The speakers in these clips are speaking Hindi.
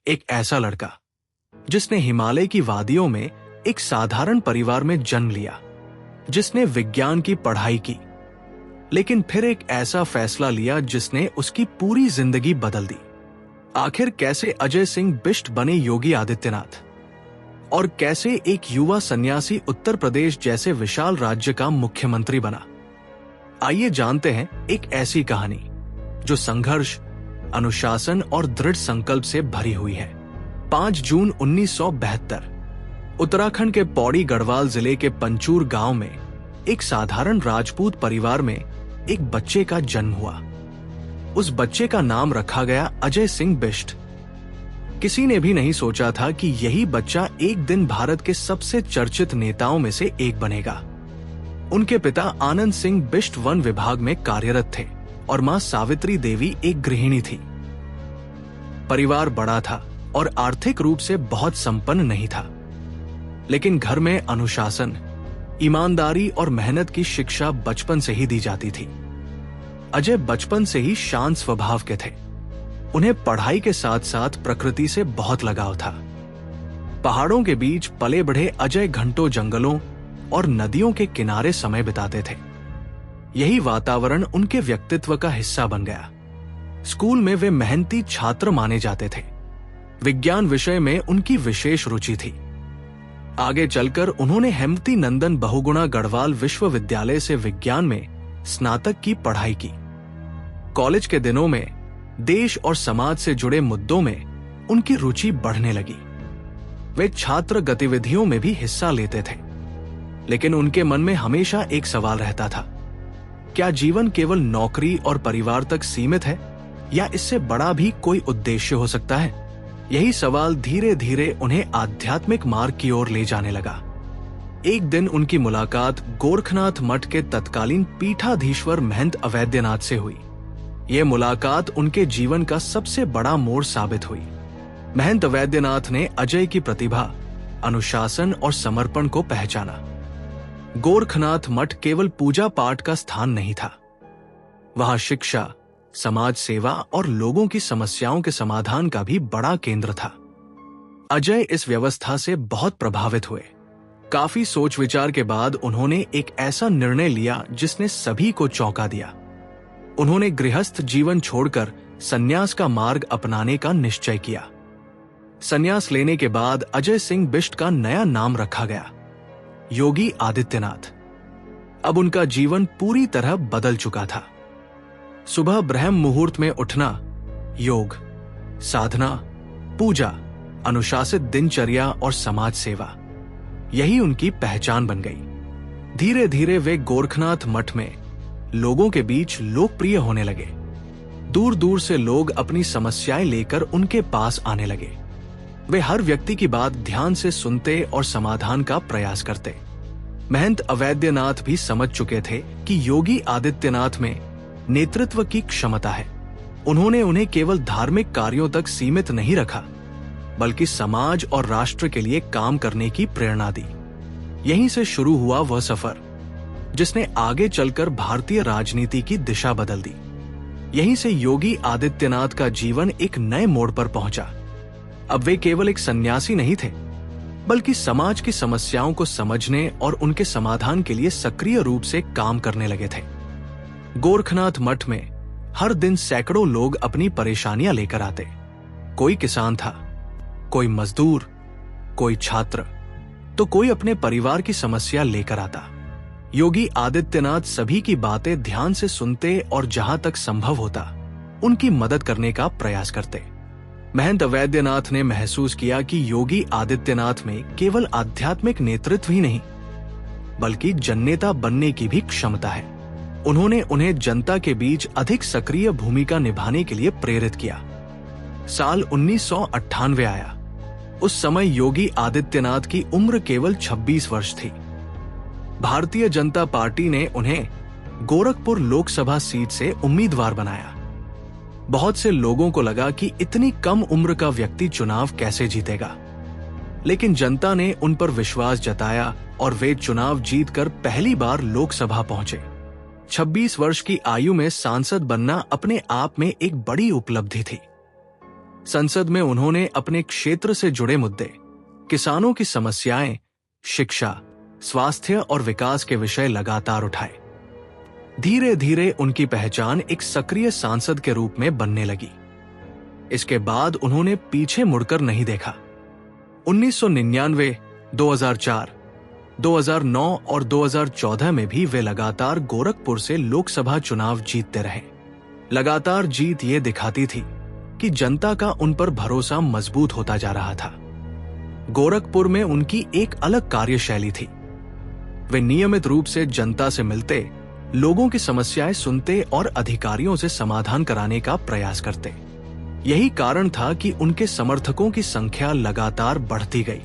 एक ऐसा लड़का जिसने हिमालय की वादियों में एक साधारण परिवार में जन्म लिया, जिसने विज्ञान की पढ़ाई की, लेकिन फिर एक ऐसा फैसला लिया जिसने उसकी पूरी जिंदगी बदल दी। आखिर कैसे अजय सिंह बिष्ट बने योगी आदित्यनाथ, और कैसे एक युवा सन्यासी उत्तर प्रदेश जैसे विशाल राज्य का मुख्यमंत्री बना। आइए जानते हैं एक ऐसी कहानी जो संघर्ष, अनुशासन और दृढ़ संकल्प से भरी हुई है। 5 जून 1972 उत्तराखंड के पौड़ी गढ़वाल जिले के पंचूर गांव में एक साधारण राजपूत परिवार में एक बच्चे का जन्म हुआ। उस बच्चे का नाम रखा गया अजय सिंह बिष्ट। किसी ने भी नहीं सोचा था कि यही बच्चा एक दिन भारत के सबसे चर्चित नेताओं में से एक बनेगा। उनके पिता आनंद सिंह बिष्ट वन विभाग में कार्यरत थे और मां सावित्री देवी एक गृहिणी थी। परिवार बड़ा था और आर्थिक रूप से बहुत संपन्न नहीं था, लेकिन घर में अनुशासन, ईमानदारी और मेहनत की शिक्षा बचपन से ही दी जाती थी। अजय बचपन से ही शांत स्वभाव के थे। उन्हें पढ़ाई के साथ साथ प्रकृति से बहुत लगाव था। पहाड़ों के बीच पले बढ़े अजय घंटों जंगलों और नदियों के किनारे समय बिताते थे। यही वातावरण उनके व्यक्तित्व का हिस्सा बन गया। स्कूल में वे मेहनती छात्र माने जाते थे। विज्ञान विषय में उनकी विशेष रुचि थी। आगे चलकर उन्होंने हेमवती नंदन बहुगुणा गढ़वाल विश्वविद्यालय से विज्ञान में स्नातक की पढ़ाई की। कॉलेज के दिनों में देश और समाज से जुड़े मुद्दों में उनकी रुचि बढ़ने लगी। वे छात्र गतिविधियों में भी हिस्सा लेते थे, लेकिन उनके मन में हमेशा एक सवाल रहता था, क्या जीवन केवल नौकरी और परिवार तक सीमित है या इससे बड़ा भी कोई उद्देश्य हो सकता है? यही सवाल धीरे धीरे उन्हें आध्यात्मिक मार्ग की ओर ले जाने लगा। एक दिन उनकी मुलाकात गोरखनाथ मठ के तत्कालीन पीठाधीश्वर महंत अवैद्यनाथ से हुई। यह मुलाकात उनके जीवन का सबसे बड़ा मोड़ साबित हुई। महंत अवैद्यनाथ ने अजय की प्रतिभा, अनुशासन और समर्पण को पहचाना। गोरखनाथ मठ केवल पूजा पाठ का स्थान नहीं था, वहां शिक्षा, समाज सेवा और लोगों की समस्याओं के समाधान का भी बड़ा केंद्र था। अजय इस व्यवस्था से बहुत प्रभावित हुए। काफी सोच विचार के बाद उन्होंने एक ऐसा निर्णय लिया जिसने सभी को चौंका दिया। उन्होंने गृहस्थ जीवन छोड़कर संन्यास का मार्ग अपनाने का निश्चय किया। संन्यास लेने के बाद अजय सिंह बिष्ट का नया नाम रखा गया, योगी आदित्यनाथ। अब उनका जीवन पूरी तरह बदल चुका था। सुबह ब्रह्म मुहूर्त में उठना, योग, साधना, पूजा, अनुशासित दिनचर्या और समाज सेवा, यही उनकी पहचान बन गई। धीरे धीरे वे गोरखनाथ मठ में लोगों के बीच लोकप्रिय होने लगे। दूर दूर से लोग अपनी समस्याएं लेकर उनके पास आने लगे। वे हर व्यक्ति की बात ध्यान से सुनते और समाधान का प्रयास करते। महंत अवैद्यनाथ भी समझ चुके थे कि योगी आदित्यनाथ में नेतृत्व की क्षमता है। उन्होंने उन्हें केवल धार्मिक कार्यों तक सीमित नहीं रखा, बल्कि समाज और राष्ट्र के लिए काम करने की प्रेरणा दी। यहीं से शुरू हुआ वह सफर जिसने आगे चलकर भारतीय राजनीति की दिशा बदल दी। यहीं से योगी आदित्यनाथ का जीवन एक नए मोड़ पर पहुंचा। अब वे केवल एक सन्यासी नहीं थे, बल्कि समाज की समस्याओं को समझने और उनके समाधान के लिए सक्रिय रूप से काम करने लगे थे। गोरखनाथ मठ में हर दिन सैकड़ों लोग अपनी परेशानियां लेकर आते। कोई किसान था, कोई मजदूर, कोई छात्र, तो कोई अपने परिवार की समस्या लेकर आता। योगी आदित्यनाथ सभी की बातें ध्यान से सुनते और जहां तक संभव होता उनकी मदद करने का प्रयास करते। महंत अवैद्यनाथ ने महसूस किया कि योगी आदित्यनाथ में केवल आध्यात्मिक नेतृत्व ही नहीं, बल्कि जननेता बनने की भी क्षमता है। उन्होंने उन्हें जनता के बीच अधिक सक्रिय भूमिका निभाने के लिए प्रेरित किया। साल 1998 आया। उस समय योगी आदित्यनाथ की उम्र केवल 26 वर्ष थी। भारतीय जनता पार्टी ने उन्हें गोरखपुर लोकसभा सीट से उम्मीदवार बनाया। बहुत से लोगों को लगा कि इतनी कम उम्र का व्यक्ति चुनाव कैसे जीतेगा, लेकिन जनता ने उन पर विश्वास जताया और वे चुनाव जीतकर पहली बार लोकसभा पहुंचे। 26 वर्ष की आयु में सांसद बनना अपने आप में एक बड़ी उपलब्धि थी। संसद में उन्होंने अपने क्षेत्र से जुड़े मुद्दे, किसानों की समस्याएं, शिक्षा, स्वास्थ्य और विकास के विषय लगातार उठाए। धीरे धीरे उनकी पहचान एक सक्रिय सांसद के रूप में बनने लगी। इसके बाद उन्होंने पीछे मुड़कर नहीं देखा। 1999, 2004, 2009 और 2014 में भी वे लगातार गोरखपुर से लोकसभा चुनाव जीतते रहे। लगातार जीत ये दिखाती थी कि जनता का उन पर भरोसा मजबूत होता जा रहा था। गोरखपुर में उनकी एक अलग कार्यशैली थी। वे नियमित रूप से जनता से मिलते, लोगों की समस्याएं सुनते और अधिकारियों से समाधान कराने का प्रयास करते। यही कारण था कि उनके समर्थकों की संख्या लगातार बढ़ती गई।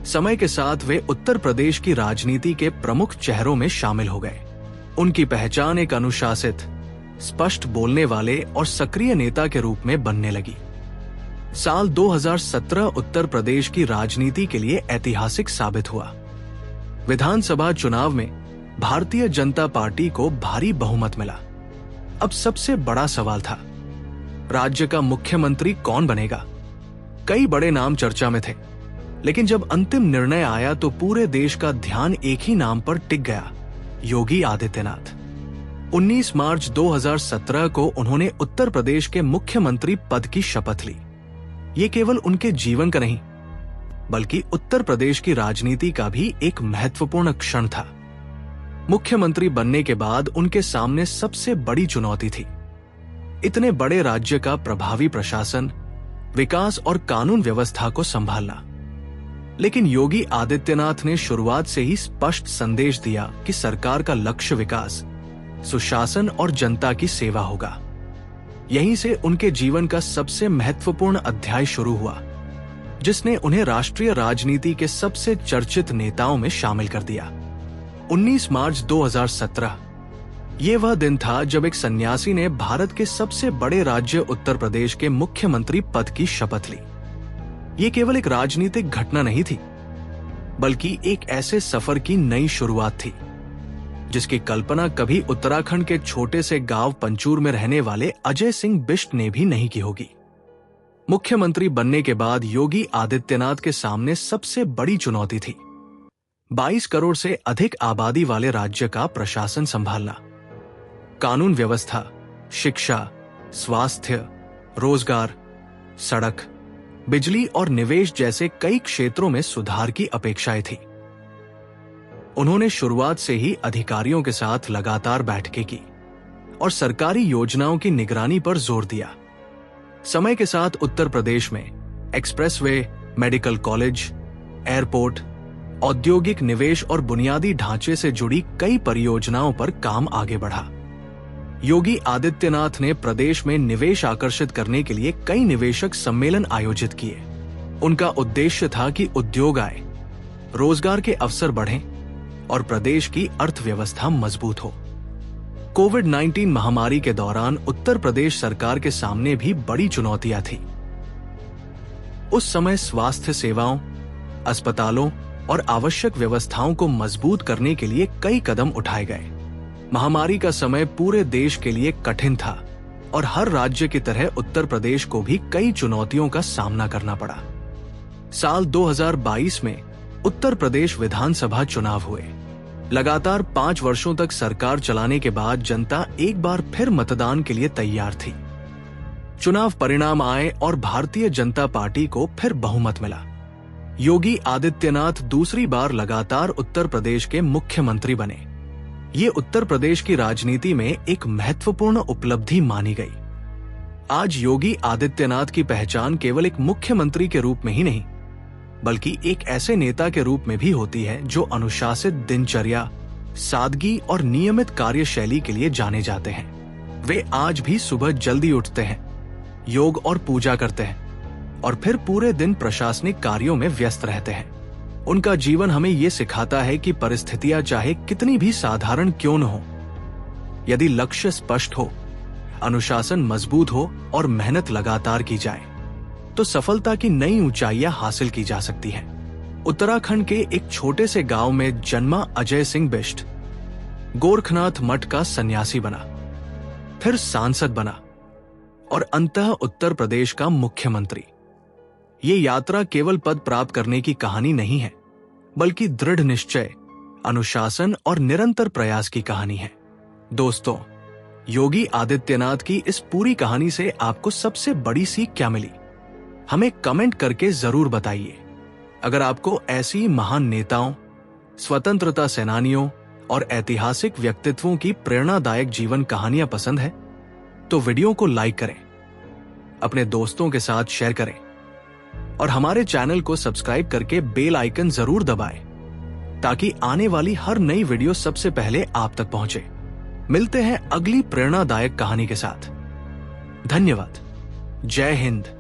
समय के साथ वे उत्तर प्रदेश की राजनीति के प्रमुख चेहरों में शामिल हो गए। उनकी पहचान एक अनुशासित, स्पष्ट बोलने वाले और सक्रिय नेता के रूप में बनने लगी। साल 2017 उत्तर प्रदेश की राजनीति के लिए ऐतिहासिक साबित हुआ। विधानसभा चुनाव में भारतीय जनता पार्टी को भारी बहुमत मिला। अब सबसे बड़ा सवाल था, राज्य का मुख्यमंत्री कौन बनेगा? कई बड़े नाम चर्चा में थे, लेकिन जब अंतिम निर्णय आया तो पूरे देश का ध्यान एक ही नाम पर टिक गया, योगी आदित्यनाथ। 19 मार्च 2017 को उन्होंने उत्तर प्रदेश के मुख्यमंत्री पद की शपथ ली। ये केवल उनके जीवन का नहीं, बल्कि उत्तर प्रदेश की राजनीति का भी एक महत्वपूर्ण क्षण था। मुख्यमंत्री बनने के बाद उनके सामने सबसे बड़ी चुनौती थी इतने बड़े राज्य का प्रभावी प्रशासन, विकास और कानून व्यवस्था को संभालना। लेकिन योगी आदित्यनाथ ने शुरुआत से ही स्पष्ट संदेश दिया कि सरकार का लक्ष्य विकास, सुशासन और जनता की सेवा होगा। यहीं से उनके जीवन का सबसे महत्वपूर्ण अध्याय शुरू हुआ, जिसने उन्हें राष्ट्रीय राजनीति के सबसे चर्चित नेताओं में शामिल कर दिया। 19 मार्च 2017 ये वह दिन था जब एक सन्यासी ने भारत के सबसे बड़े राज्य उत्तर प्रदेश के मुख्यमंत्री पद की शपथ ली। ये केवल एक राजनीतिक घटना नहीं थी, बल्कि एक ऐसे सफर की नई शुरुआत थी जिसकी कल्पना कभी उत्तराखंड के छोटे से गांव पंचूर में रहने वाले अजय सिंह बिष्ट ने भी नहीं की होगी। मुख्यमंत्री बनने के बाद योगी आदित्यनाथ के सामने सबसे बड़ी चुनौती थी 22 करोड़ से अधिक आबादी वाले राज्य का प्रशासन संभालना। कानून व्यवस्था, शिक्षा, स्वास्थ्य, रोजगार, सड़क, बिजली और निवेश जैसे कई क्षेत्रों में सुधार की अपेक्षाएं थी। उन्होंने शुरुआत से ही अधिकारियों के साथ लगातार बैठकें की और सरकारी योजनाओं की निगरानी पर जोर दिया। समय के साथ उत्तर प्रदेश में एक्सप्रेसवे, मेडिकल कॉलेज, एयरपोर्ट, औद्योगिक निवेश और बुनियादी ढांचे से जुड़ी कई परियोजनाओं पर काम आगे बढ़ा। योगी आदित्यनाथ ने प्रदेश में निवेश आकर्षित करने के लिए कई निवेशक सम्मेलन आयोजित किए। उनका उद्देश्य था कि उद्योग आए, रोजगार के अवसर बढ़ें और प्रदेश की अर्थव्यवस्था मजबूत हो। कोविड-19 महामारी के दौरान उत्तर प्रदेश सरकार के सामने भी बड़ी चुनौतियां थी। उस समय स्वास्थ्य सेवाओं, अस्पतालों और आवश्यक व्यवस्थाओं को मजबूत करने के लिए कई कदम उठाए गए। महामारी का समय पूरे देश के लिए कठिन था और हर राज्य की तरह उत्तर प्रदेश को भी कई चुनौतियों का सामना करना पड़ा। साल 2022 में उत्तर प्रदेश विधानसभा चुनाव हुए। लगातार 5 वर्षों तक सरकार चलाने के बाद जनता एक बार फिर मतदान के लिए तैयार थी। चुनाव परिणाम आए और भारतीय जनता पार्टी को फिर बहुमत मिला। योगी आदित्यनाथ दूसरी बार लगातार उत्तर प्रदेश के मुख्यमंत्री बने। ये उत्तर प्रदेश की राजनीति में एक महत्वपूर्ण उपलब्धि मानी गई। आज योगी आदित्यनाथ की पहचान केवल एक मुख्यमंत्री के रूप में ही नहीं, बल्कि एक ऐसे नेता के रूप में भी होती है जो अनुशासित दिनचर्या, सादगी और नियमित कार्यशैली के लिए जाने जाते हैं। वे आज भी सुबह जल्दी उठते हैं, योग और पूजा करते हैं और फिर पूरे दिन प्रशासनिक कार्यों में व्यस्त रहते हैं। उनका जीवन हमें ये सिखाता है कि परिस्थितियां चाहे कितनी भी साधारण क्यों न हो, यदि लक्ष्य स्पष्ट हो, अनुशासन मजबूत हो और मेहनत लगातार की जाए, तो सफलता की नई ऊंचाइयां हासिल की जा सकती हैं। उत्तराखंड के एक छोटे से गांव में जन्मा अजय सिंह बिष्ट गोरखनाथ मठ का सन्यासी बना, फिर सांसद बना और अंततः उत्तर प्रदेश का मुख्यमंत्री। ये यात्रा केवल पद प्राप्त करने की कहानी नहीं है, बल्कि दृढ़ निश्चय, अनुशासन और निरंतर प्रयास की कहानी है। दोस्तों, योगी आदित्यनाथ की इस पूरी कहानी से आपको सबसे बड़ी सीख क्या मिली? हमें कमेंट करके जरूर बताइए। अगर आपको ऐसी महान नेताओं, स्वतंत्रता सेनानियों और ऐतिहासिक व्यक्तित्वों की प्रेरणादायक जीवन कहानियां पसंद है, तो वीडियो को लाइक करें, अपने दोस्तों के साथ शेयर करें और हमारे चैनल को सब्सक्राइब करके बेल आइकन जरूर दबाएं, ताकि आने वाली हर नई वीडियो सबसे पहले आप तक पहुंचे। मिलते हैं अगली प्रेरणादायक कहानी के साथ। धन्यवाद। जय हिंद।